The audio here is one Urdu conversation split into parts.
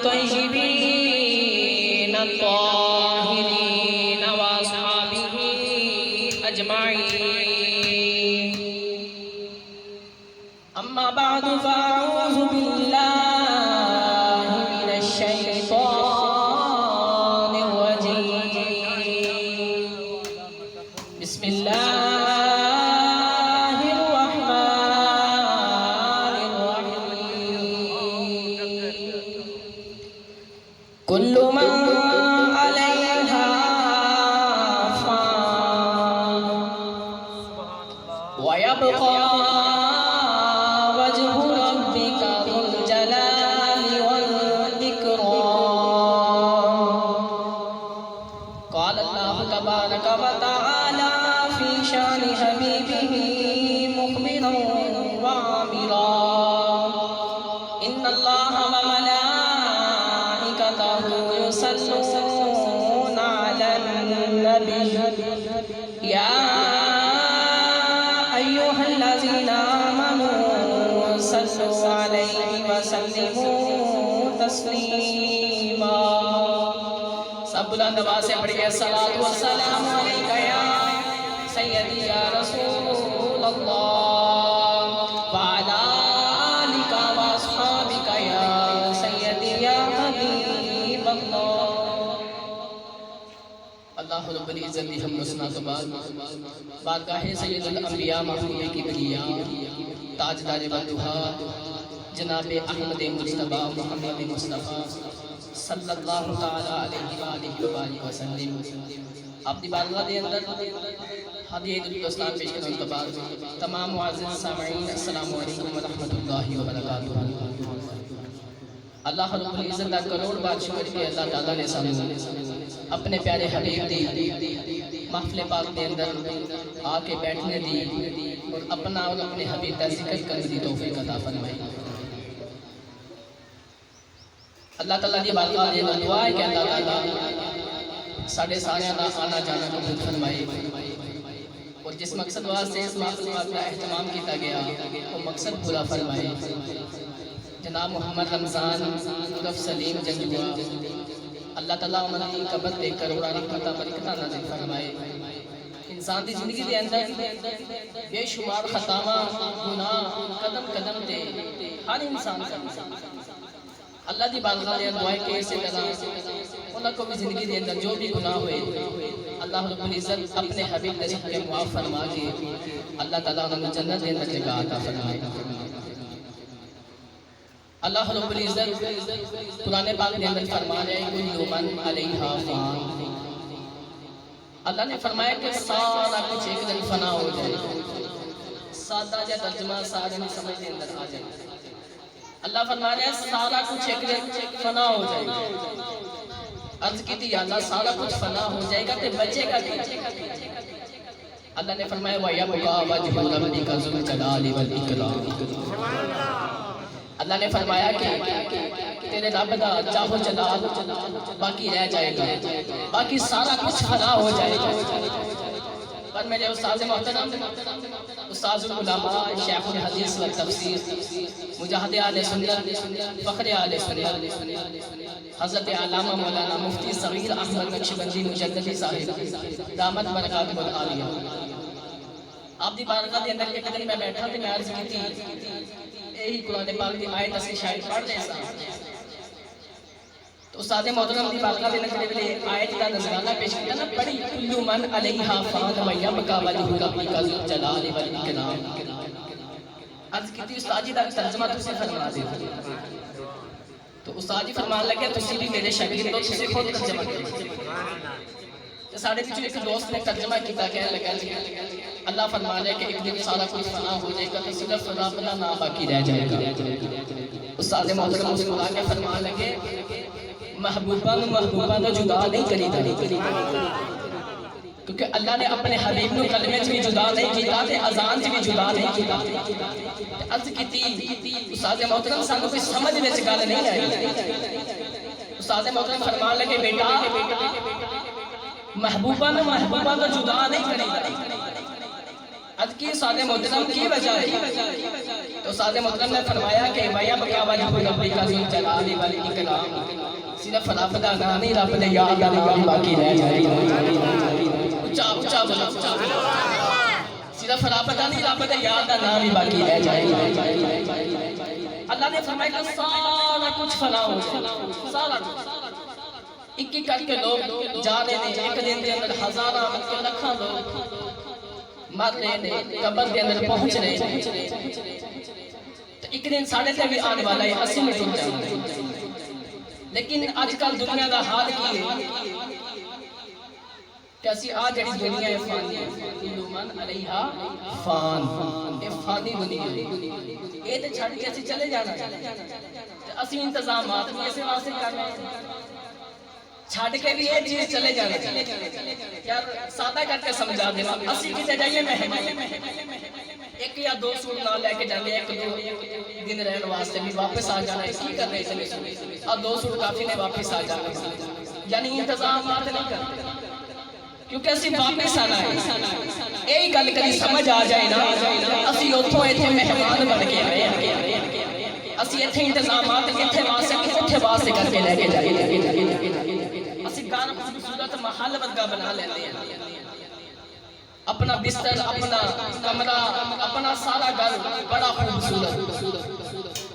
الطيبين الطاهرين وأصحابه أجمعين. أما بعد فأعوذ بالله من الشيطان الرجيم. بسم الله الرحمن الرحيم. كل من عليها فان ويبقى وجه ربك ذو الجلال والإكرام. قال الله تبارك وتعالى في شان حبيبه مخبرا وعامرا: إن الله وملائكته يصلون على النبي يا أيها الذين آمنوا صلوا عليه وسلموا تسليما. سب بلند آواز سے پڑھیے: الصلاۃ والسلام علیک یا سیدی یا رسول اللہ وعلی آلک واصحابک یا سیدی یا حبیب اللہ. اللہ رب العزت کی حمد و ثنا کے بعد بارگاہ سید الانبیاء محبوب کبریا تاجدار بدوحا جناب احمد مجتبی محمد مصطفیٰ صلی اللہ تعالی علیہ وآلہ وآلہ وسلم اپنی بارگاہ دے اندر ہدیہ اسلام پیش کرنے کے بعد تمام معزز سامعین السلام علیکم ورحمۃ اللہ وبرکاتہ. اللہ رب العزت کا کروڑ بار شکر کہ اللہ تعالیٰ نے سامنے اپنے پیارے حبیب دی محفل پاک کے اندر آ کے بیٹھنے دی اور اپنا اور اپنے حبیب کا ذکر کرنے دی توفیق عطا فرمائی. اللہ تعالیٰ دی بارگاہ دے اندر دعا ہے کہ اللہ تعالیٰ ساڑھے سارے آنا جانا قبول فرمائے اور جس مقصد واسطے اس محفل پاک کا اہتمام کیتا گیا وہ مقصد پورا فرمائے. جناب محمد رمضان عرف سلیم جنجوا اللہ تعالیٰ امنی قبر دے کروڑا رحمتہ برکتہ نازل فرمائے. انسان دی زندگی دے اندر بے شمار خطاواں گناہ قدم قدم دے ہر انسان کا اللہ دی بارگاہ دے دعائیں کہ اسی طرح انہاں کو بھی زندگی دے اندر جو بھی گناہ ہوئے اللہ رب العزت اپنے حبیب طریق کے معاف فرما کے اللہ تعالیٰ انہوں جنت دے اندر جگہ عطا فرمائے. اللہ رب العزت قرآن پاک دے اندر فرما رہے ہیں کل من علیہا فان. اللہ نے فرمایا کہ سارا کچھ ایک دن فنا ہو جائے. سادہ جا ترجمہ سارے میں سمجھ دے اندر آ جائے. اللہ فرما رہے ہیں سارا کچھ ایک دن فنا ہو جائے گا. عرض کی تھی یا اللہ سارا کچھ فنا ہو جائے گا تو بچے گا کیا؟ اللہ نے فرمایا وَيَبْقَى وَجْهُ رَبِّكَ ذُو الْجَلَالِ وَالْإِكْرَامِ. اللہ نے فرمایا کہ تیرے رب دا چاہو جلال باقی رہ جائے گا، باقی سارا کچھ فنا ہو جائے گا. پر میرے استاذ محترم استاذ العلماء شیخ الحدیث و تفسیر مجاہد اہل سنت فخر اہل سنت حضرت علامہ مولانا مفتی صغیر احمد نقشبندی مجددی صاحب دامت برکاتہ العالیہ آپ دی بارگاہ دے اندر ایک دن میں بیٹھا تھا میں عرض کی تھی یہی قرآن پاک دی آیت اسی شاید پڑھ رہے سا تو استاد محترم دی بارگاہ دے اندر آیت کا نظرانہ پیش کیا نا پڑھی کل من علیہا فان ویبقى وجہ ربک ذو الجلال والاکرام. عرض کی تھی استاد جی دا ترجمہ تسی فرما دے تو استاد جی فرمان لگے تسی بھی میرے شاگرد ہو تسی خود ترجمہ کرو. تو ساڑھے پیچھے ایک دوست نے ترجمہ کیتا کہنے لگا اللہ فرما رہے کہ ایک دن سارا کچھ فنا ہو جائے گا تو صرف رب دا نام باقی رہ جائے گا. استاد محترم مسکرا کے فرمان لگے محبوبہ تو جدا نہیں کری دا کیونکہ اللہ نے اپنے حبیب نو کلمے چ بھی جدا نہیں کیتا تے اذان چ بھی جدا نہیں کیتا. عرض کیتی استاد محترم سانو کوئی سمجھ وچ گل نہیں آئی. استاد محترم فرمان لگے بیٹا محبوبہ تو جدا نہیں کری دا. عرض کی استاد محترم کی وجہ ہے تو استاد محترم نے فرمایا کہ وَيَا بَقَا وَجْهُ رَبِّكَ ذُو الْجَلَالِ وَالْإِكْرَامِ، صرف رب دا نام نہیں، رب دے یاد دا نام باقی رہ جائے. اچھا اچھا بولا، صرف رب دا نہیں، رب دے یاد دا نام ہی باقی رہ جائے. اللہ نے فرمایا کہ سارا کچھ فنا ہو جائے، سارا کچھ ایک ایک کر کے لوگ جا رہے ہیں. ایک دن دے اندر ہزاراں بلکہ لاکھاں لوگ مر رہے ہیں، قبر دے اندر پہنچ رہے ہیں. تو ایک دن ساڑھے تے بھی آنے والا ہے، 80 میں ٹوٹ جائیں گے. لیکن آج کل دنیا دا حال کی ہے کہ اسی آج جڑی دنیا ہے فانی ہے، کل من علیہا فان، یہ فانی دنیا ہے. یہ تے چھڑ کے اسی چلے جانا ہے. اسی انتظامات بھی ایسے واسطے کر رہے ہیں، چھڑ کے بھی یہ چیز چلے جانا ہے. یار سادہ کر کے سمجھا دینا، اسی کتے جائیے مہمان ایک یا دو سوٹ نہ لے کے جانے، ایک دو دن رہن واسطے بھی واپس آ جانا ہے. کی کر رہے تھے اور 2 سوٹ کافی نے واپس آ جانا ہے. یعنی انتظامات نہیں کرتے کیونکہ اسی واپس آنا ہے. یہی گل کری سمجھ آ جائے نا، اسی اتھوں ایتھے مہمان بن کے آئے ہیں. اسی ایتھے انتظامات کتھے واسطے کر کے لے کے جائے. اسی گھر خوبصورت محل ورگا بنا لیتے ہیں، اپنا بستر، اپنا کمرہ، اپنا سارا گھر بڑا خوبصورت.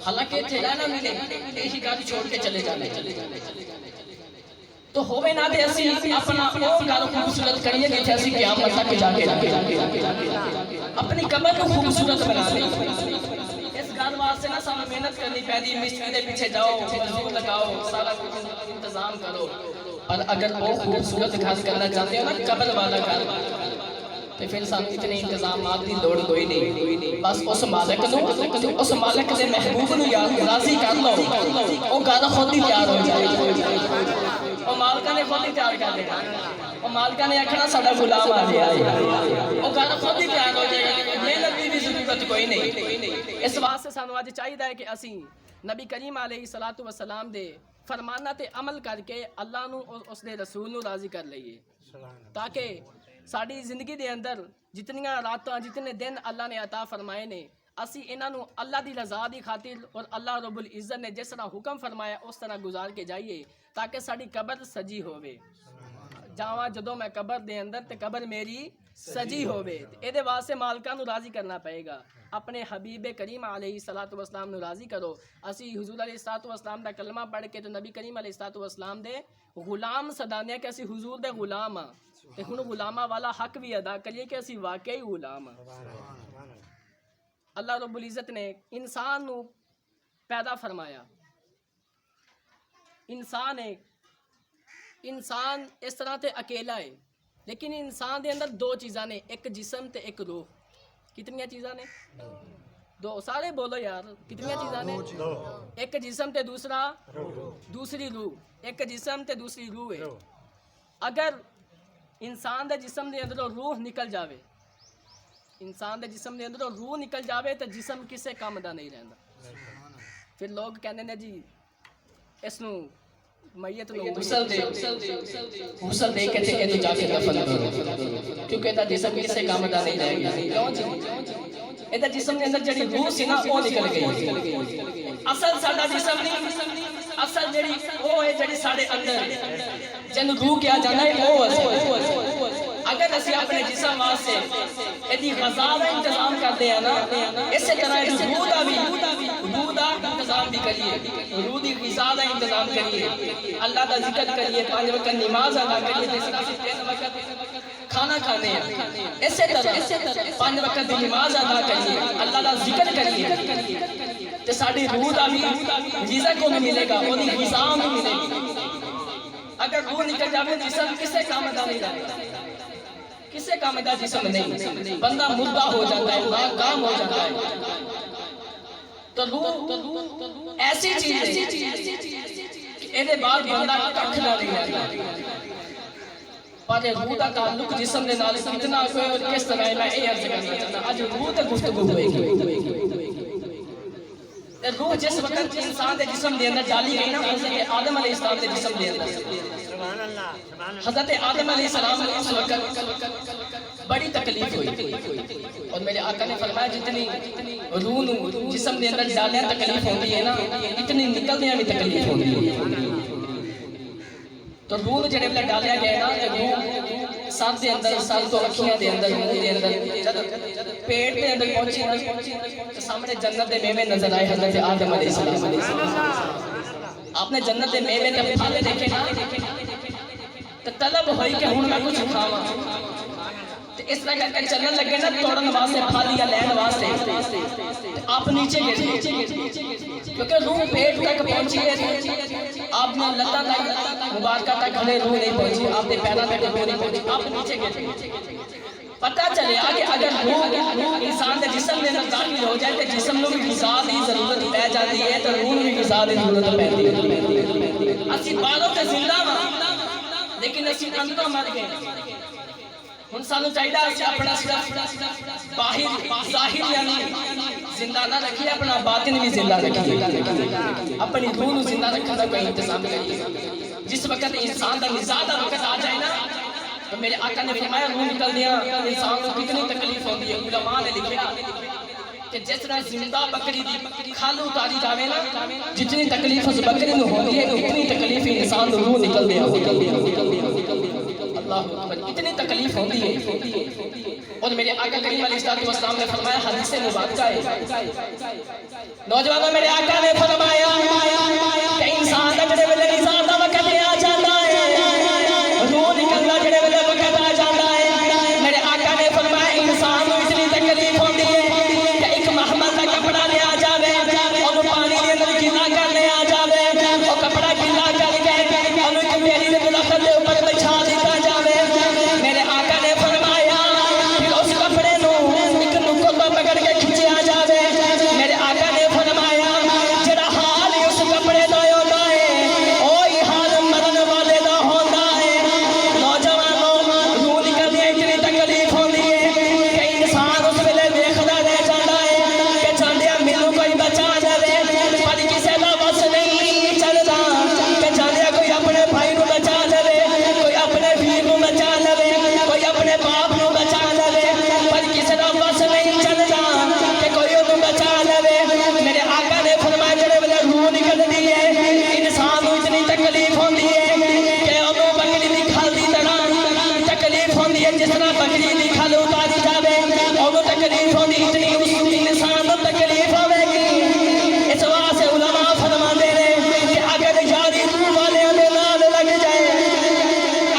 حالانکہ اتھے رہنا ملے، یہی گھر چھوڑ کے چلے جانے. تو ہوئے نہ دے اسی اپنا وہ گھر خوبصورت کریے کہ اسی قیامت تک جا کے اپنی قبر کو خوبصورت بنا لیں. اس گھر واسطے نہ سانوں محنت کرنی پیندی، مستری دے پیچھے جاؤ، مزدور لگاؤ، سارا کچھ انتظام کرو. اور اگر وہ خوبصورت گھر کرنا چاہتے ہو نا، قبر والا گھر، تو پھر سانوں اتنے انتظامات دی لوڑ کوئی نہیں. بس اس مالک نو، اس مالک دے محبوب نو یاد راضی کر لو، وہ گھر خود ہی تیار ہو جائے. وہ مالکہ نے خود ہی تیار کر دینا. وہ مالکہ نے آکھنا ساڈا غلام آ گیا ہے، وہ گھر خود ہی تیار ہو جائے گا. محنت دی ضرورت کوئی نہیں. اس واسطے سانوں اج چاہیے ہے کہ اسی نبی کریم علیہ الصلوۃ والسلام دے فرماناں تے عمل کر کے اللہ نو اس دے رسول نو راضی کر لئیے، تاکہ ساڑی زندگی دے اندر جتنیاں راتاں جتنے دن اللہ نے عطا فرمائے نے، اسی انہاں نو اللہ دی رضا دی خاطر اور اللہ رب العزت نے جس طرح حکم فرمایا اس طرح گزار کے جائیے، تاکہ ساڑی قبر سجی ہوئے. جاواں جدوں میں قبر دے اندر تے قبر میری سجی ہوئے. اے دے واسطے مالکاں نو راضی کرنا پئے گا. اپنے حبیب کریم علیہ الصلوۃ والسلام نو راضی کرو. اسی حضور علیہ الصلوۃ والسلام دا کلمہ پڑھ کے تو نبی کریم علیہ الصلوۃ والسلام دے غلام صدانے کہ اسی حضور دے غلام ہاں. تے ہن غلامہ والا حق بھی ادا کریے کہ اسی واقعی غلام ہاں. اللہ رب العزت نے انسان نو پیدا فرمایا. انسان اس طرح تے اکیلا ہے، لیکن انسان دے اندر 2 چیزاں نے، ایک جسم تے ایک روح. کتنی چیزاں نے؟ 2. سارے بولو یار، کتنی چیزاں نے؟ ایک جسم تے دوسری روح. ایک جسم تے دوسری روح ہے. اگر انسان دے جسم دے اندروں روح نکل جاوے، انسان دے جسم دے اندروں روح نکل جاوے تو جسم کسے کام دا نہیں رہندا. پھر لوگ کہنے نے جی اس نو میت نو غسل دے کے تے جا کے دفن کرو، کیونکہ دا جسم کسے کام دا نہیں رہ گیا. کیوں جی؟ اے دا جسم دے اندر جڑی روح سی نا وہ نکل گئی. اصل ساڈا جسم نہیں، اصل جڑی وہ ہے جڑی ساڈے اندر جن روح کیا جانا ہے وہ اصل. اگر اسی اپنے جسم واسطے ایدی غذا دا انتظام کرتے ہیں نا، اسی طرح روح دا انتظام بھی کریے، روح دی غذا دا انتظام کریے، اللہ دا ذکر کریے، 5 وقت نماز ادا کریے، جس طرح 3 وقت کھانا کھانے ہیں اسی طرح 5 وقت دی نماز ادا کریے، اللہ دا ذکر کریے، تے ساڈی روح دا بھی رزق کو ملے گا، وہ دی غذا بھی ملے گی. اگر روح نکل جاوے جسم کسے کام دا نہیں رہتا، کسے کام دا جسم نہیں، بندہ مردہ ہو جاتا ہے، ناکام ہو جاتا ہے. تو روح ایسی چیز ہے کہ ایدے بعد بندہ ککھ نہ نہیں رہتا. پر روح دا تعلق جسم دے نال اتنا کوئی اور کس طرح ہے، میں یہ عرض کرنا چاہتا. آج روح تے گفتگو ہوئے گی. روح جس وقت انسان دے جسم دے اندر ڈالی گئی نا، آدم علیہ السلام دے جسم دے اندر حضرت آدم علیہ السلام کو اس وقت بڑی تکلیف ہوئی اور میرے آقا نے فرمایا جتنی روح جسم کے اندر ڈالیں تکلیف ہوتی ہے نا اتنی نکلنے میں تکلیف ہوتی ہے تو روح جڑے میں ڈالیا گیا نا روح سر دے اندر سر تو اکھیاں دے اندر منہ دے اندر پیٹ دے اندر پہنچی نا سامنے جنت دے میوے نظر آئے حضرت آدم علیہ السلام آپ نے جنت دے میوے تے پھل دیکھے نا تو طلب ہوئی کہ ہن میں کچھ کھاواں تے اس طرح کر کے چلن لگے نا توڑن واسطے پھل یا لین واسطے آپ نیچے گر کیونکہ روح پیٹ تک پہنچی ہے آپ نے لتاں تک مبارکہ تک ہمیں روح نہیں پہنچی آپ نے پیروں تک روح نہیں پہنچی آپ نیچے گر پتہ چلے کہ اگر روح انسان کے جسم میں داخل ہو جائے تو جسم کو بھی غذا کی ضرورت پہ جاتی ہے تو روح بھی غذا کی ضرورت پہنتی ہے اسی بالوں تے زندہ ہاں لیکن اسی اندروں مر گئے ہن سانو چاہیے اپنا صرف باہر ظاہر یعنی زندہ نہ رکھیے اپنا باطن بھی زندہ رکھیے اپنی روح کو زندہ رکھنے کا کوئی انتظام کریے جس وقت انسان کا مزاج وقت آ جائے نا تو میرے آقا نے فرمایا روح نکل دیا انسان کو کتنی تکلیف ہوتی ہے علماء نے لکھا کہ جس طرح زندہ بکری دی کھال اتاری جاوے نا جتنی تکلیف اس بکری میں ہوتی ہے اتنی تکلیف انسان روح نکل دیا اللہ اکبر اتنی تکلیف ہوتی ہے اور میرے آقا کریم علیہ السلام نے فرمایا حدیث مبارکہ ہے نوجوانوں میرے آقا نے فرمایا کہ انسان کا جڑے ویلے انسان دا وقت آ جاتا ہے روح نکلنا جڑے ویلے وقت آ جاتا ہے میرے آقا نے فرمایا انسان کو اتنی تکلیف ہوتی ہے کہ ایک محمد کا کپڑا لیا جاوے اور پانی کے اندر گیلا کر لیا جاوے اور کپڑا گیلا کر کے اور ایک میری دے درخت کے اوپر بچھا دیتا جاوے میرے آقا نے فرمایا پھر اس کپڑے نو ایک نکل تو پکڑ کے کھچیا جاوے میرے آقا نے فرمایا جڑا حال اس کپڑے دا ہوتا ہے وہی حال مرن والے دا ہوتا ہے نوجوانوں روح نکلدی اتنی تکلیف ہوتی ہے کہ انسان اس ویلے دیکھدا رہ جاتا ہے کہ جاندیا مینوں کوئی بچا جاوے پر کسے دا بس نہیں چلدا کہ جاندیا کوئی اپنے بھائی نو بچا لے کوئی اپنے بھائی نو بچا لے کوئی اپنے باپ نو بچا لے پر کسے دا بس نہیں چلدا کہ کوئی انہوں بچا لے میرے آقا نے فرمایا جڑے ویلے روح نکلدی ہے انسان کو اتنی تکلیف ہوتی ہے کہ انہوں بکری دی کھال دی طرح تکلیف ہوتی ہے جس طرح بکری دی کھال اتاری جاوے انہوں تکلیف ہوتی اتنی اس انسان کو تکلیف ہوے گی اس واسطے علماء فرماتے ہیں کہ اگر یاری روح والے دے نال لگ جائے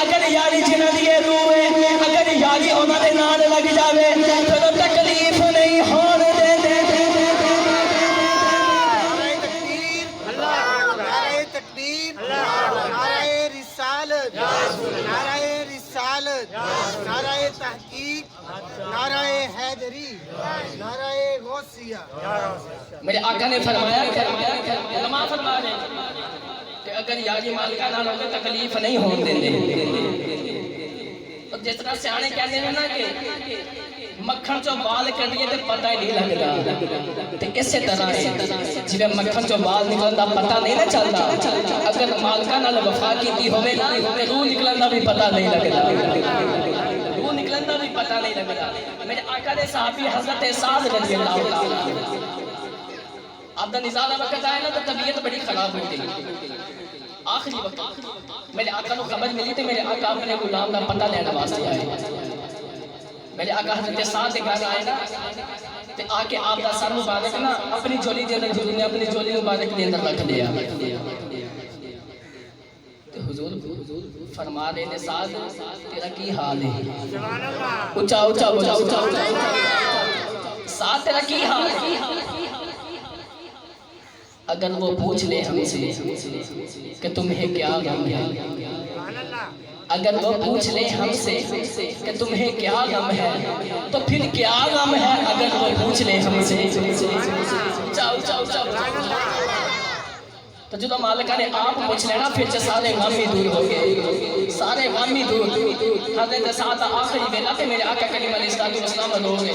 اگر یاری جنہاں دی روح ہے اگر یاری انہاں دے نال لگ جاوے تو تکلیف نہیں ہون دے نعرہ تکبیر نعرہ رسالت نعرہ تحقیق نعرہ حیدری نعرہ غوثیہ میرے آقا نے فرمایا علماء فرما رہے ہیں کہ اگر یاری مالکہ نہ ہوگے تکلیف نہیں ہون دے اور جس طرح سیانے کہتے ہیں نا کہ مکھن چو بال کٹیے تو پتہ ہی نہیں لگتا تو اسی طرح جی مکھن چو بال نکلتا پتہ نہیں نہ چلتا اگر مالکہ نہ وفا کیتی ہوئے نا روح نکلنا بھی پتہ نہیں لگتا روح نکلنا بھی پتہ نہیں لگتا میرے آقا نے صحابی حضرت سعد رضی اللہ تعالیٰ آپ دا نزالہ وقت آئے نا تو طبیعت بڑی خراب ہوئی تھی آخری وقت میرے آقا کو خبر ملی تھی میرے آقا اپنے غلام دا پتہ لینا واسطے آئے میرے آقا حضرت سعد کے گھر آئے نا تے آ کے آپ دا سر مبارک نا اپنی جولی دے اندر حضور نے اپنی جولی مبارک دے اندر رکھ لیا تے حضور فرما رہے نے سعد تیرا کی حال ہے اونچا اونچا بولا اونچا سعد تیرا کی حال ہے اگر وہ پوچھ لے ہم سے کہ تمہیں کیا غم ہے اگر وہ پوچھ لے ہم سے کہ تمہیں کیا غم ہے تو پھر کیا غم ہے اگر وہ پوچھ لے ہم سے چاو چاو چاو تو جو مالکہ نے آپ پوچھ لینا پھر سارے غم ہی دور ہو گئے سارے غم ہی دور حضرت سعد آخری بیلا پہ میرے آقا کریم علیہ السلام رو گئے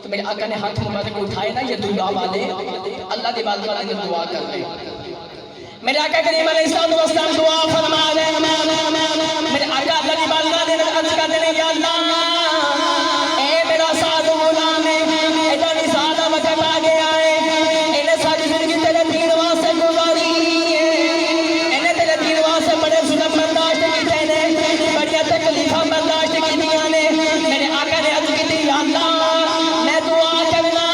تو میرے آقا نے ہاتھ مبارک اٹھائے نا یہ دعا والے اللہ دی بات والے دعا کر رہے میرے آقا کریم علیہ السلام دعا فرما دے میرے آقا اللہ کی بارگاہ دے عرض کر دے یا اللہ اے میرا ساتھ غلام ہے ادھر بھی سادہ وقت آ گیا ہے انہیں ساری زندگی تیرے دین واسطے گزاری ہے انہیں تیرے دین واسطے بڑے ظلم برداشت کیتے ہیں بڑی تکلیفاں برداشت کیتیاں نے میرے آقا نے عرض کی یا اللہ میں دعا کرنا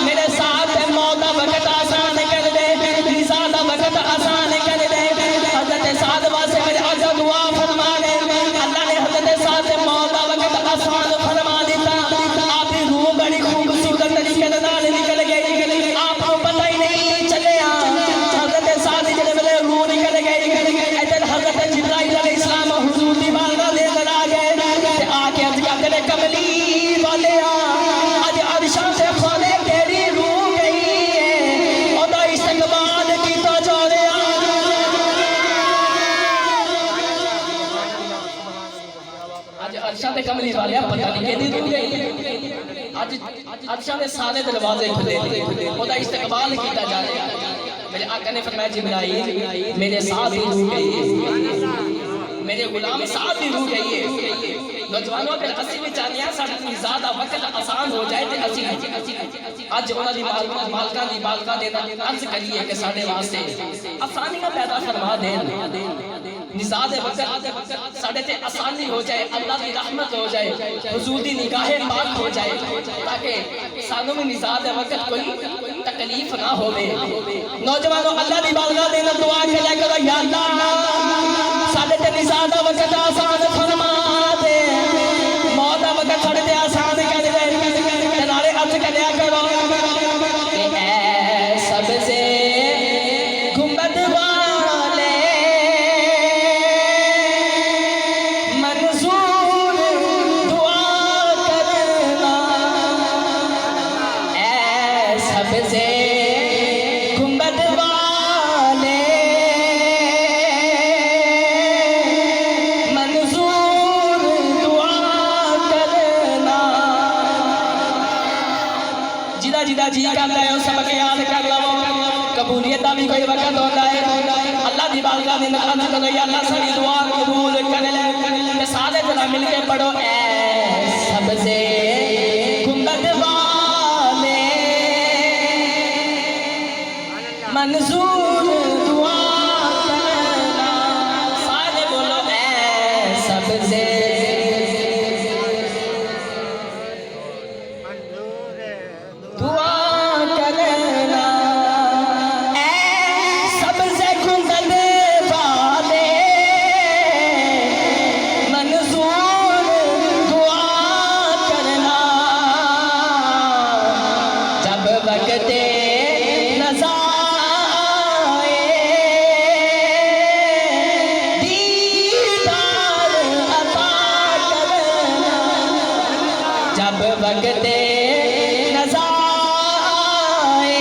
میرے ساتھ موت کا وقت آسان کر دے نزاد کا وقت آسان کر دے حضرت سعد واسطے میرے آقا دعا فرما دے اللہ نے حضرت سعد موت کا وقت آسان فرما دیتا آپ کی روح بڑی خوبصورت طریقے سے نکل گئی آپ کو پتہ ہی نہیں چلیا حضرت سعد جڑے ویلے روح نکل گئی ادھر حضرت جبرائیل علیہ السلام حضور دی بارگاہ دے اندر آ گئے تے آ کے عرض کردے نے کملی والے اج عرشاں تے خانے تیری روح گئی ہے اودا استقبال کیتا جا رہا اج عرشاں تے کملی والے پتہ نہیں کیدی روح گئی اج عرشاں دے سارے دروازے کھلے اودا استقبال کیتا جا رہا میرے آقا نے فرمایا جبرائیل میرے ساتھ ہی روح گئی ہے میرے غلام ساتھ ہی روح گئی ہے نوجوانوں اگر اسی بھی چاہتے ہیں ساڑھا زیادہ وقت آسان ہو جائے تو اسی آج انہوں نے بالکہ دینا عرض کریے کہ ساڑھے واسطے آسانیاں پیدا فرما دیں نزاد وقت ساڑھے تے آسانی ہو جائے اللہ کی رحمت ہو جائے حضور دی نگاہ پاک ہو جائے تاکہ سانوں میں نزاد وقت کوئی تکلیف نہ ہوئے نوجوانوں اللہ دی بالکہ دینا دعا کرے کرو یا اللہ ساڑھے تے نزاد وقت آسان فرما دے موت وقت ساڑھے تے آسان کر دے تنارے عرض کریا کرو کہ اے سب سے گنبد والے منظور دعا کرنا اے سب سے گنبد والے منظور دعا کرنا جدا جدا جی کرتا ہے اس سبق یاد کر لو قبولیت دا بھی کوئی وقت ہوتا ہے اللہ دی بارگاہ دے اندر عرض کرو یا اللہ ساری دعا قبول کر لے تے سارے ذرا مل کے پڑھو اے سب سے گنبد والے منظور دعا کرنا سارے بولو اے سب سے دعا کرنا اے سب سے گنبد والے منظور دعا کرنا جب وقت نزا آئے دیدار عطا کرنا جب وقت نزا آئے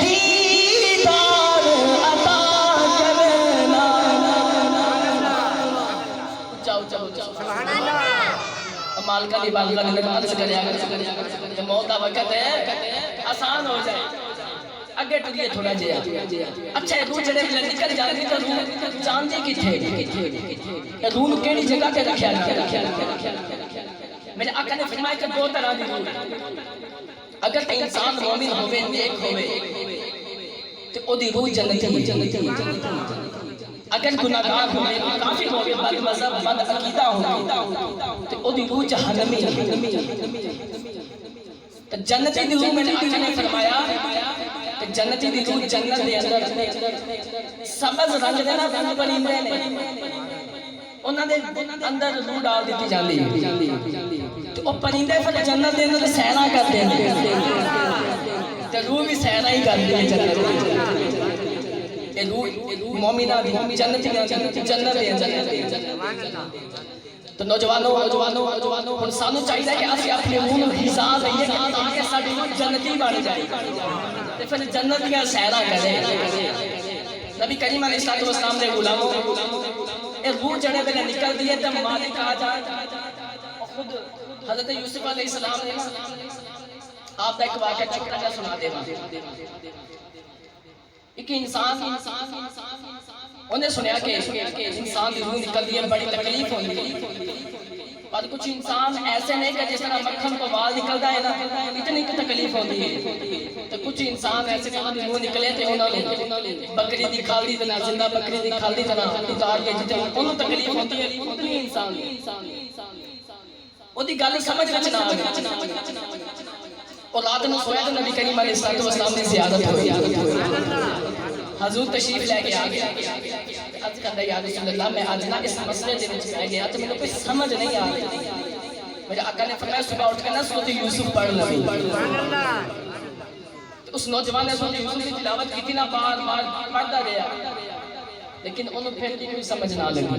دیدار عطا کرنا چاو چاو چاو مالکہ دی بالکہ دی عرض کریا کہ موت کا وقت ہے آسان ہو جائے اگے ٹریے تھوڑا جیا اچھا روح جڑے میں نکل جاتی تو روح جانتی کی تھے روح کیڑی جگہ کے رکھیا میرے آقا نے فرمایا کہ دو طرح دی روح اگر تے انسان مومن ہوئے نیک ہوئے تو او دی روح جنتی اگر گناہگار ہوئے کافر ہوئے بد مذہب بد عقیدہ ہوئے تو او دی روح جہنمی تو جنتی دی روح میں نے آقا نے فرمایا کہ جنتی دی روح جنت دے اندر سبز رنگ دے نا پرندے نے انہاں دے اندر روح ڈال دیتی جاندی تو او پرندے پھر جنت دے اندر سیرا کرتے ہیں تو روح بھی سیرا ہی کرتی ہے جنت اے روح مومنہ دی جنت دے اندر تو نوجوانوں ہن سانو چاہیے کہ اسی اپنے منہ نوں حساب لئیے کہ تاکہ ساڈی روح جنتی بن جائے تے پھر جنت دیاں سیراں کرے نبی کریم علیہ السلام دے غلاموں اے روح جڑے ویلے نکل دی ہے تے مالک آ جائے خود حضرت یوسف علیہ السلام نے آپ دا ایک واقعہ چکر جا سنا دے ایک انسان انہیں سنیا کہ انسان کی روح نکلتی ہے بڑی تکلیف ہوتی ہے، پر کچھ انسان ایسے نہیں کہ جس طرح مکھن کو بال نکلتا ہے نا اتنی کی تکلیف ہوتی ہے، تو کچھ انسان ایسے کہ انہوں روح نکلے تھے انہوں نے بکری دی کھال دی طرح زندہ بکری دی کھال دی طرح اتار کے جتنے انہوں تکلیف ہوتی ہے اتنی انسان وہ دی گل سمجھ رچنا آگے اولاد نے سویا تو نبی کریم علیہ السلام نے زیادت ہوئی، حضور تشریف لے کے آگے عرض کرتا ہے یا رسول اللہ میں آج نا اس مسئلے دے وچ پہ گیا تو میرے کوئی سمجھ نہیں آ رہی، میرے آقا نے فرمایا صبح اٹھ کے نا سورۃ یوسف پڑھ لو، اس نوجوان نے سورۃ یوسف کی تلاوت کی تھی نا بار بار پڑھتا گیا لیکن انہوں پھر بھی کوئی سمجھ نہ لگی،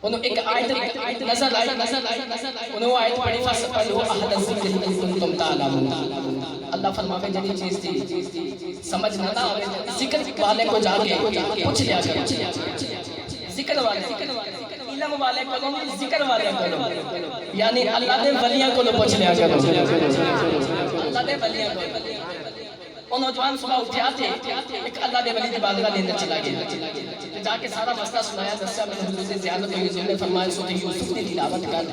انہوں ایک آیت نظر آئی انہوں آیت پڑھی فَاسْأَلُوا أَهْلَ الذِّكْرِ إِن كُنتُمْ تَعْلَمُونَ، اللہ فرماوے جنی چیز تھی سمجھ نہ آوے ذکر والے کو جا کے پوچھ لیا کرو، ذکر والے علم والے کو ذکر والے کو یعنی اللہ دے ولیاں کو پوچھ لیا کرو، اللہ دے ولیاں کو وہ نوجوان صبح اٹھیا تھے ایک اللہ دے ولی دی بارگاہ دے اندر چلا گیا جا کے سارا مسئلہ سنایا دسیا میں حضور سے زیادت ہوئی، حضور نے فرمایا سورۃ یوسف کی تلاوت کر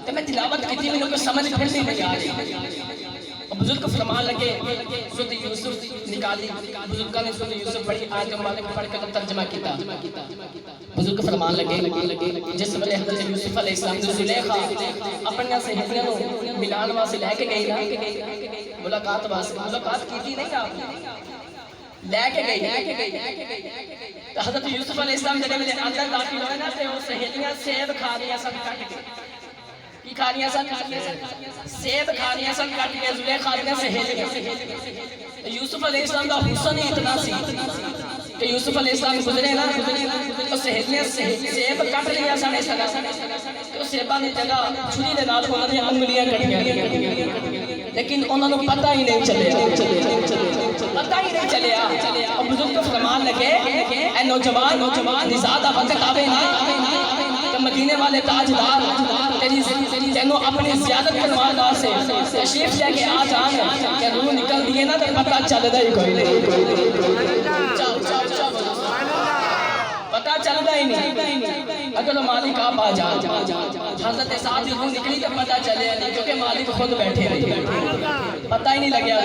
تو میں تلاوت کی تھی میں نے کوئی سمجھ پھر نہیں آ رہی، بزرگ فرمان لگے سورۃ یوسف نکالی، بزرگاں نے سورۃ یوسف پڑھی آیت مبارک پڑھ کر ترجمہ کیتا، بزرگ فرمان لگے جس ویلے حضرت یوسف علیہ السلام نے زلیخا اپنیاں سہیلیاں نوں ملان واسطے لے کے گئی نا ملاقات واسطے، ملاقات کیتی نہیں آپ نے لے کے گئی، حضرت یوسف علیہ السلام جب میرے اندر داخل ہوئے نا تے وہ سہیلیاں سیب کھا رہی سب کٹ کے کی کھا رہی سن سیب کھا رہی سن کٹ کے زلیخا دیا سہیلیاں، یوسف علیہ السلام کا حسن ہی اتنا سی کہ یوسف علیہ السلام گزرے نا تو سہیلیاں سیب کٹ لیا سنے سنا تو سیباں دی جگہ چھری دے نال انہاں دی انگلیاں کٹیاں لیکن انہوں نے پتہ ہی نہیں چلیا، اور بزرگ کو فرمان لگے اے نوجوان نزادہ وقت آوے نا کہ مدینے والے تاجدار تینوں اپنی زیادت کرمان واسطے تشریف لے کے آ جان کہ روح نکل دیئے نا تو پتہ چل رہا ہی کوئی نہیں، پتہ چل رہا ہی نہیں، اگر مالک آپ آ جان حضرت سعد کی روح نکلی تو پتہ چلے نہیں کیونکہ مالک خود بیٹھے رہے پتہ ہی نہیں لگیا،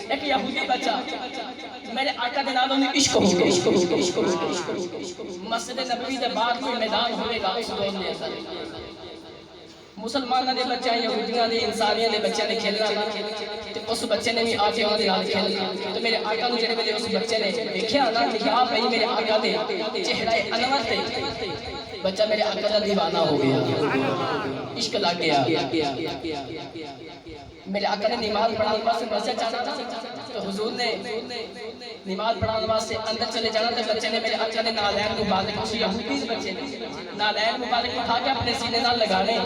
ایک یہودی بچہ میرے آقا دے نالوں نے عشق ہو گئے، مسجد نبوی دے بعد کوئی میدان ہوئے گا اس دور میں مسلمانہ دے بچے یہودیاں دے انسانیاں دے بچے نے کھیلنا نا اس بچے نے بھی آ کے وہاں دے نال کھیلنا تو میرے آقا نے جڑے ویلے اس بچے نے دیکھیا نا کہ یا بھائی میرے آقا دے چہرہ انور تے بچہ میرے آقا دا دیوانہ ہو گیا، عشق لگ گیا، میرے آقا نے نماز پڑھانے واسطے مسجد جانا تھا تو حضور نے نماز پڑھانے واسطے اندر چلے جانا تو بچے نے میرے آقا نے نالین مبارک اس یہودی بچے نے نالین مبارک اٹھا کے اپنے سینے نال لگانے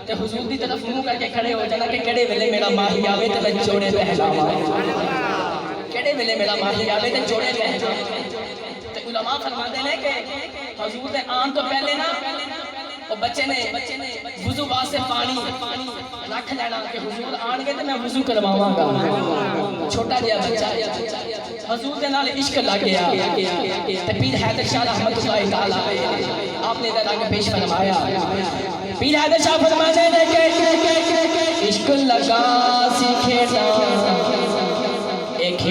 تے حضور دی طرف منہ کر کے کھڑے ہو جانا کہ کیڑے ویلے میرا ماہی آوے تے میں جوڑے پہلاواں، کیڑے ویلے میرا ماہی آوے تے جوڑے پہلاواں، تے علماء فرماتے ہیں کہ حضور دے آن تو پہلے نا اور بچے نے وضو واسطے پانی رکھ لینا کہ حضور آن گے تو میں وضو کرواواں گا، چھوٹا جہا بچہ حضور دے نال عشق لگ گیا تے پیر حیدر شاہ رحمت اللہ تعالی آپ نے ادھر آگے پیش فرمایا، پیر حیدر شاہ فرماتے ہیں کہ عشق لگا سی کھیڑا ایک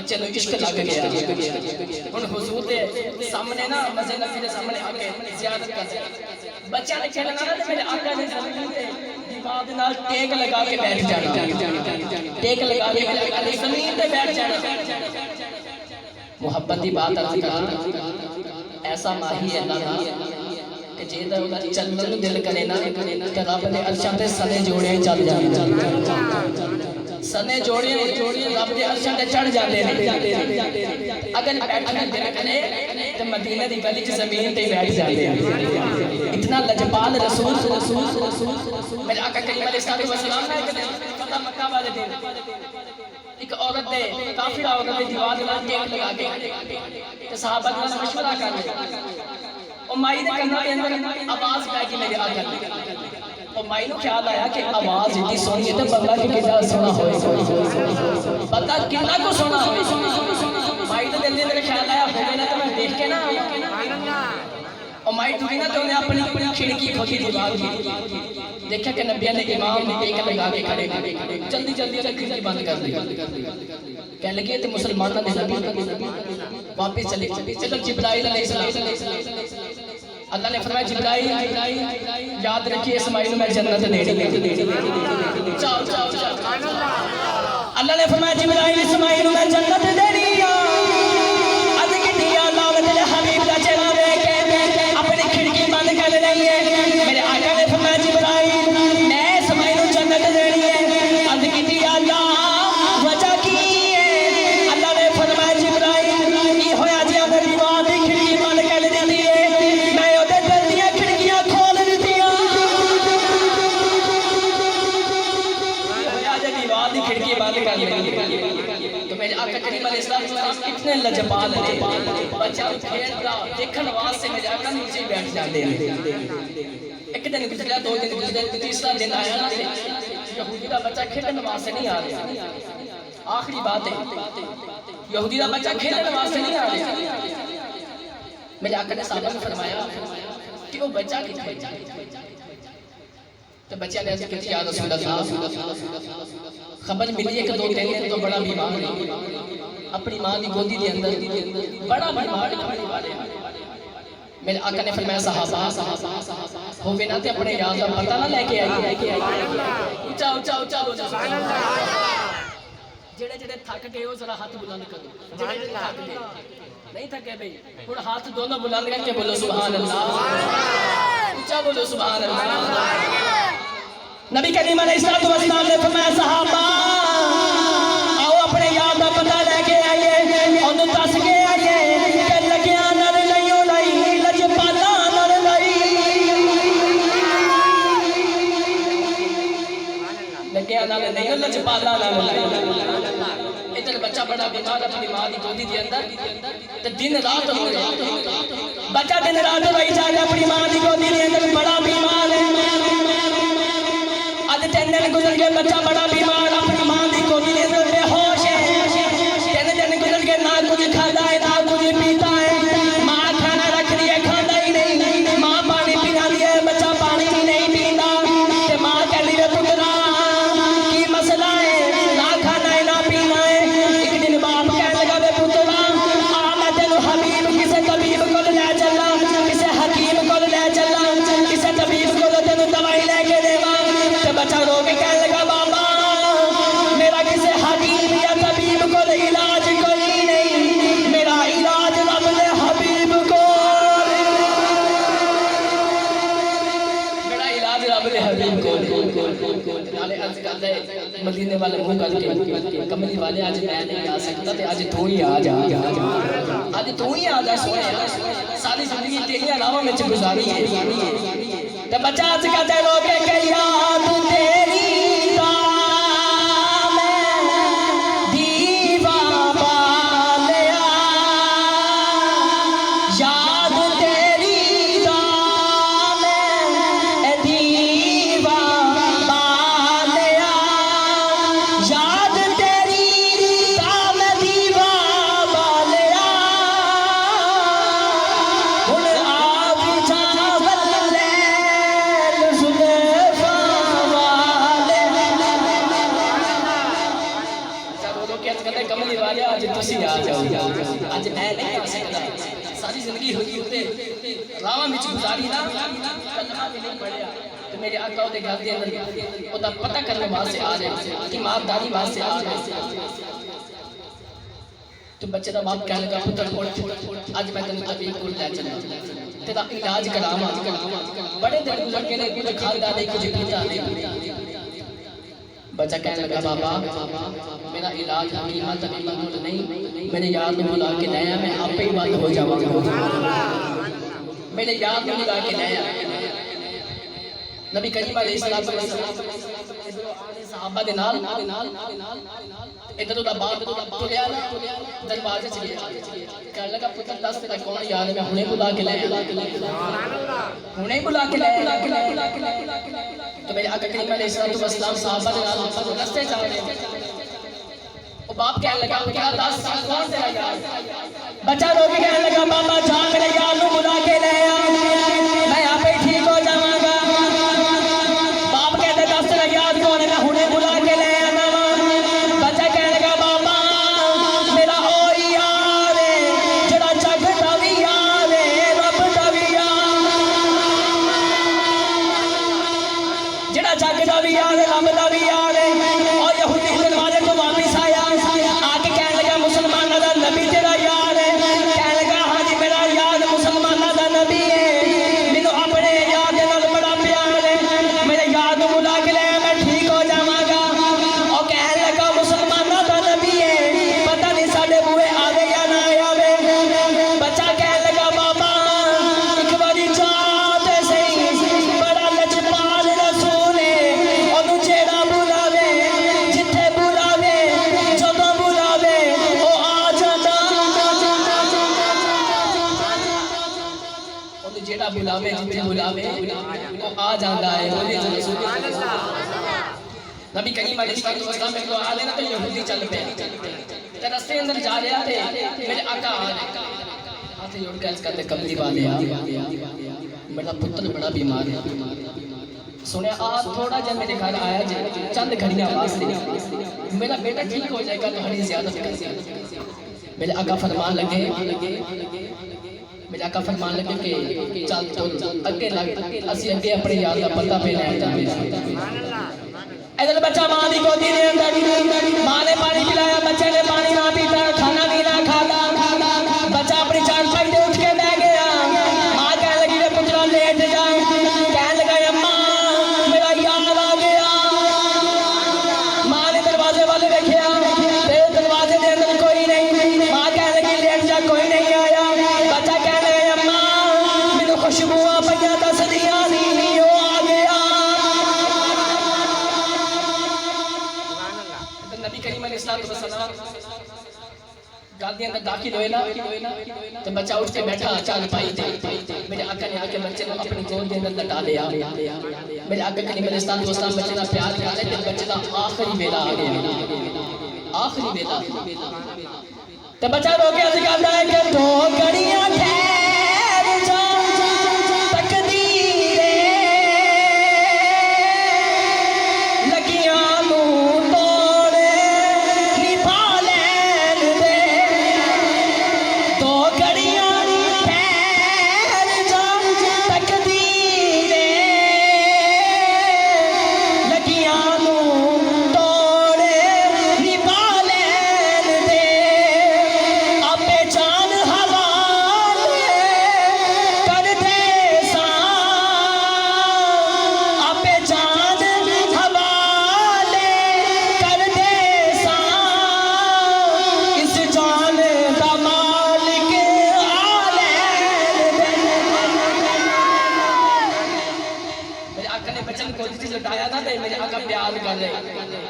بچے نو عشق لگ گیا ہن حضور دے سامنے نا مسجد نبی دے سامنے آ کے زیارت کر بچہ نے کہنا نا تے میرے آقا نے زمین تے دیوار دے نال ٹیک لگا کے بیٹھ جانا ٹیک لگا کے زمین تے بیٹھ جانا محبت دی بات کر ایسا ماہی ہے اللہ دا کہ جے دا چلن نو دل کرے نا تے رب نے عرشاں تے سنے جوڑے چل جاندے سنے جوڑے رب دے عرشاں تے چڑھ جاندے اگر بیٹھنا دل کرے تے مدینہ دی گلی چ زمین تے بیٹھ جاندے اتنا لجپال رسول میرے آقا کریم علیہ الصلوۃ والسلام نے ایک دن فتح مکہ والے دن ایک عورت دے کافر عورت دے دیوار دے نال ٹیک لگا کے تے صحابہ نال مشورہ کر رہے او مائی دے کنا دے اندر آواز پے گئی میرے آقا دی او مائی نو خیال آیا کہ آواز اتنی سونی ہے تے بندہ کتنا سونا ہوئے بندہ کتنا کو سونا ہوئے مائی دے دل دے خیال آیا ہوگا نا تے میں دیکھ کے نا او مائی ٹوٹی نا تے انہیں اپنی کھڑکی کھولی دیوار کی دیکھا کہ نبی نے امام نے ٹیک لگا کے کھڑے جلدی جلدی انہیں کھڑکی بند کر دی کہنے لگے تے مسلمانہ نے نبی واپس چلے چلو جبرائیل علیہ السلام اللہ نے فرمایا جبرائیل یاد رکھیے اسماعیل میں جنت دینی چاو چاو چاو اللہ نے فرمایا جبرائیل اسماعیل میں جنت دینی اد کتنی اللہ میرے حبیب کا چہرہ دیکھ کے اپنی کھڑکی بند کر رہی ہے میرے آقا نے فرمایا جبرائیل میں اسماعیل جنت دینی ہے اد کتنی اللہ وجہ کی ہے اللہ نے فرمایا جبرائیل یہ ہویا جی اگر دیوار دی کھڑکی بند کر دی ہے کھڑکی بند کر لیں تو میرے آقا کریم علیہ السلام کتنے لجپال ہیں بچہ کھیل رہا دیکھن واسطے میرے آقا نیچے بیٹھ جاتے ہیں ایک دن گزریا دو دن گزریا تیسرا دن آیا نا یہودی کا بچہ کھیلنے واسطے نہیں آ رہا آخری بات ہے یہودی کا بچہ کھیلنے واسطے نہیں آ رہا میرے آقا نے صحابہ نے فرمایا کہ وہ بچہ کتنے تو بچہ نے عرض کی یا رسول اللہ خبر ملی ہے کہ دو دن تو بڑا بیمار ہے اپنی ماں دی گودی دے اندر بڑا بیمار ہے میرے آقا نے فرمایا صحابہ ہوگے نہ تے اپنے یاد کا پتہ نہ لے کے آئیے اونچا اونچا اونچا سبحان اللہ جڑے جڑے تھک گئے ہو ذرا ہاتھ بلند کرو جڑے جڑے تھک گئے نہیں تھکے بھئی ہن ہاتھ دونوں بلند کر کے بولو سبحان اللہ اونچا بولو سبحان اللہ نبی کریم علیہ السلام نے فرمایا صحابہ آؤ اپنے یاد کا پتہ لے کے آئیے انہوں دس کے آئیے کہ لگیا نر لئیوں لائی لجپالا نر لائی لگیا نر لئیوں لجپالا نر لائی ادھر بچہ بڑا بیمار اپنی ماں دی گودی دے اندر دن رات ہو گیا بچہ دن رات ہوئی جائے اپنی ماں دی گودی دے اندر بڑا بیمار ہے تین دن گزر کے بچہ بڑا بیمار اپنی ماں دی گودی دے اندر بے ہوش ہے تین دن گزر کے نہ کچھ کھاتا ہے نہ کچھ پیتا ہے ماں کھانا رکھ دی ہے کھاتا ہی نہیں ماں پانی پینا دی ہے بچہ پانی بھی نہیں پیتا تے ماں کہہ لی پترا کی مسئلہ ہے نہ کھانا ہے نہ پینا ہے ایک دن باپ کہنے لگا بے پترا آ میں تینو حبیب کسے طبیب کو لے چلا کسے حکیم کو لے چلا کسے طبیب کو تینو دوائی لے کے دے بچہ رو کے کہنے لگا بابا میرا کسی حکیم یا طبیب کو علاج کوئی نہیں میرا علاج رب نے حبیب کو میرا علاج رب نے حبیب کو نالے عرض کرتا ہے مدینے والے منہ کر کے کملی والے آج میں نہیں آ سکتا تے آج تو ہی آ جا آج تو ہی آ جا سونے ساری زندگی تیری علاوہ میں گزاری ہے تے بچہ آج کہتے ہیں لوگ کہ یاد تیری دام دیوا بالیا یاد تیری دام دیوا بالیا یاد تیری دام دیوا بالیا ہن آپ جا کے عرض کرتا ہے کملی والے آج تسی آ جاؤ اج میں نہیں آ سکتا ساری زندگی ہوئی ہوتے راواں وچ گزاری نا کلمہ بھی نہیں پڑھیا تو میرے آقا دے گھر دے اندر او دا پتہ کرنے واسطے آ رہے ایمانداری واسطے آ رہے تو بچے دا باپ کہنے لگا پتر اج میں تینوں طبیب کول لے چلا تیرا علاج کراواں بڑے دن گزر کے نے کچھ کھادا نہیں کچھ پیتا نہیں بچہ کہنے لگا بابا میرا علاج حکیمہ طبیبہ کول نہیں میں نے یار کو بلا کے لایا میں آپ ہی بند ہو جاواں گا میں نے یار کو بلا کے لایا نبی کریم علیہ الصلوۃ والسلام صحابہ دے نال ادھر دا باپ تلیا نا دروازے چ گیا کہنے لگا پتر دس تیرا کون یار ہے میں ہنے بلا کے لایا ہنے بلا کے لایا تو میرے آقا کریم علیہ الصلوۃ والسلام صحابہ دے نال راستے جا رہے او باپ کہنے لگا کیا دس کون تیرا یار بچہ رو کے کہنے لگا بابا جا میرے یار نو بلا کے لایا میں آپ ہی ٹھیک ہو جاواں گا باپ کہتے دس تیرا یار کون ہے میں ہنے بلا کے لایا بچہ کہنے لگا بابا میرا او یار ہے جڑا جگ دا وی یار ہے رب دا وی یار جڑا جگ دا وی یار ہے رب دا وی یار ہے اور یہودی دروازے تو واپس آیا آ کے کہنے لگا مسلماناں دا نبی تیرا یار ہے کہنے لگا ہاں جی میرا یار مسلماناں دا نبی ہے مینوں اپنے یار دے نال بڑا پیار ہے میرے یار نوں بلا کے لے میں ٹھیک ہو جاواں گا او کہنے لگا مسلماناں دا نبی ہے پتہ نہیں ساڈے بوئے آوے یا نہ آوے بچہ کہنے لگا بابا ایک باری جا تے صحیح بڑا لجپال رسول ہے اونوں جیڑا بلاوے جتھے بلاوے جدوں بلاوے او آ جاندا اونوں جیڑا بلاوے جتھے بلاوے او آ جاندا ہے نبی کریم علیہ الصلوۃ والسلام کو آ لینا تو یہودی چل پے تے رستے اندر جا رہا تے میرے آقا آ گئے ہاتھ جوڑ کے عرض کرتے کملی والے میرا پتر بڑا بیمار ہے سنیا آ تھوڑا جا میرے گھر آیا جائے چند گھڑیاں واسطے میرا بیٹا ٹھیک ہو جائے گا تو ہری زیادت کر میرے آقا فرمان لگے میرے آقا فرمان لگے کہ چل تو اگے لگ اسی اگے اپنے یار دا پتہ پہ لے جاندے ادھر بچہ ماں دی گودی دے اندر ماں نے پانی پلایا بچے نے پانی نہ پیتا کھانا بھی نہ کھاتا بچہ اپنی چار پائی دے اٹھ کے بیٹھ گیا ماں کہنے لگی رے پترا لیٹ جا کہنے لگا اماں میرا یار آ گیا ماں نے دروازے والے دیکھیا تیرے دروازے دے اندر کوئی نہیں ماں کہنے لگی لیٹ جا کوئی نہیں آیا بچہ کہنے لگا اماں مینوں خوشبو پیا دس دیا نہیں وہ آ گیا نبی کریم علیہ الصلوۃ والسلام گھر دے اندر داخل ہوئے نا تو بچہ اٹھ کے بیٹھا چال پائی تے میرے آقا نے آ کے بچے کو اپنی گود دے اندر لٹا لیا میرے آقا کریم علیہ الصلوۃ والسلام بچے دا پیار کرتے تے بچے دا آخری ویلا آ گیا آخری ویلا تے بچہ رو کے عرض کردا ہے کہ دو گھڑیاں ٹھہر جا تقدیر لگیاں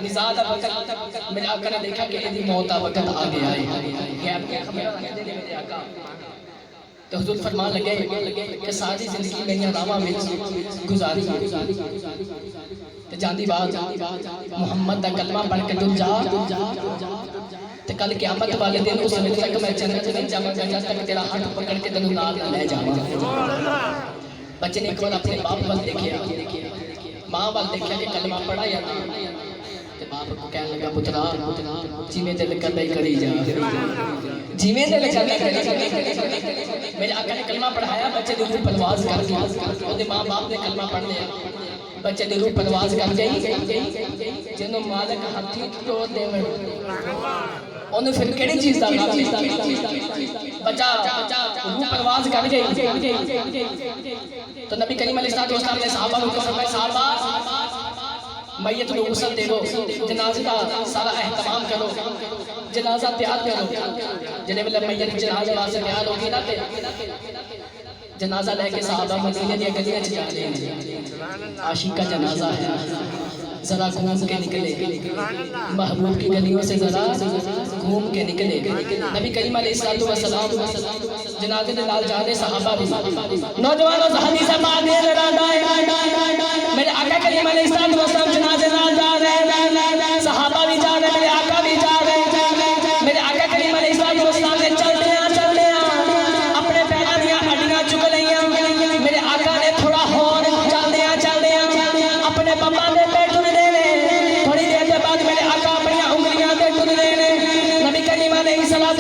نزاع دا وقت میرے آقا نے دیکھا کہ ایدی موت دا وقت آ گیا ہے آپ کیا خبر رکھتے ہیں میرے آقا تو حضور فرمان لگے کہ ساری زندگی میں راواں وچ گزاری تے جاندی بات محمد دا کلمہ پڑھ کے تم جا تے کل قیامت والے دن اس وقت تک میں جنت نہیں جاواں گا جب تک تیرا ہاتھ پکڑ کے تینوں نال لے جاواں بچے نے ایک بار اپنے باپ وال دیکھیا ماں وال دیکھیا کہ کلمہ پڑھا یا نہ تے باپ کہنے لگا پترا جی دل کردا ہی کری جا جی دل کردا کری جا میرے آقا نے کلمہ پڑھایا بچے دی روح پرواز کر گئی اودے ماں باپ نے کلمہ پڑھ لیا بچے دی روح پرواز کر گئی جنوں مالک ہاتھی توڑ دیوے انہوں پھر کیڑی چیز دا بچہ روح پرواز کر گئی تو نبی کریم علیہ السلام نے صحابہ کو فرمایا صحابہ میت کو غسل دے دو جنازے دا سارا اہتمام کرو جنازہ تیار کرو جنے ویلے میت جنازے واسطے تیار ہوگی نا تے جنازہ لے کے صحابہ مدینے دی گلیاں چ جا رہے ہیں عاشق کا جنازہ ہے ذرا گھوم کے نکلے محبوب کی گلیوں سے ذرا گھوم کے نکلے نبی کریم علیہ السلام جنازے دے نال جا رہے صحابہ بھی نوجوانوں حدیث پاک دے ذرا میرے آقا کریم علیہ السلام جنازے نال جا رہے صحابہ بھی جا رہے میرے آقا بھی جا رہے میرے آقا کریم علیہ السلام نے چلتے ہیں اپنے پیراں دیاں ہڈیاں چک لئیاں میرے آقا نے تھوڑا ہور چلتے ہیں اپنے بابا دے پہ ٹر دے تھوڑی دیر کے بعد میرے آقا اپنی انگلیاں تے ٹر دے نبی کریم علیہ السلام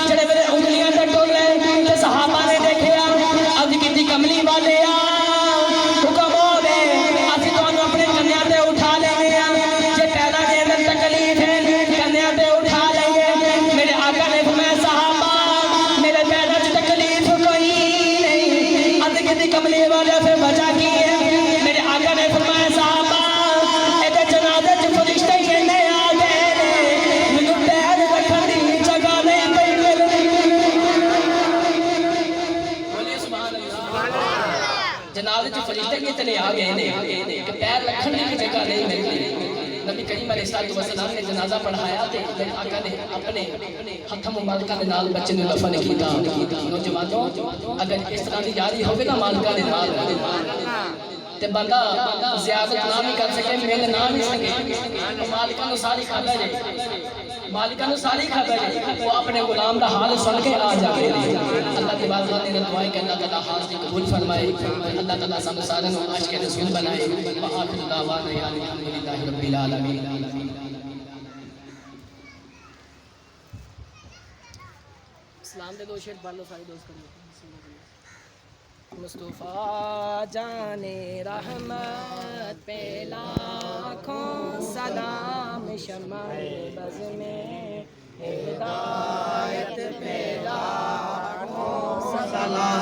جڑے میرے انگلیاں تے ٹر لے تے صحابہ نے دیکھیا عرض کیتی کملی والے حکم ہو دے اسی تانوں اپنے کنیاں تے اٹھا لیں جے پیدا دے اندر تکلیف ہے کنیاں تے اٹھا لیں میرے آقا نے فرمایا صحابہ میرے پیدا وچ تکلیف کوئی نہیں عرض کیتی کملی والے پھر وجہ کی ہے میرے آقا نے فرمایا صحابہ اے جنازے وچ فرشتے کہنے آ گئے مینوں پیر رکھن دی جگہ نہیں پئی بولیے سبحان اللہ جنازے وچ فرشتے کتنے آ گئے نے کہ پیر رکھن دی جگہ نہیں ملتی نبی کریم علیہ السلام نے جنازہ پڑھایا تے میرے آقا نے اپنے ہاتھ مبارکہ دے نال بچے نوں دفن کیتا نوجوانوں اگر اس طرح دی یاری ہوے نا مالکاں دے نال تے بندہ زیادت نہ بھی کر سکے مل نہ بھی سکے مالکاں نوں ساری خبر ہے مالکاں نوں ساری خبر ہے وہ اپنے غلام دا حال سن کے آ جاتے ہیں اللہ کی بارگاہ میں دعائیں کہ اللہ تعالی حاضری قبول فرمائے اللہ تعالی سب سارے نوں عاشق رسول بنائے وآخر دعوانا یا الحمدللہ رب العالمین اسلام دے دو شعر پڑھ لو سارے دوست کر لو مصطفیٰ جان رحمت پہ لاکھوں سلام شمع بز میں ہدایت پہ لاکھوں سلام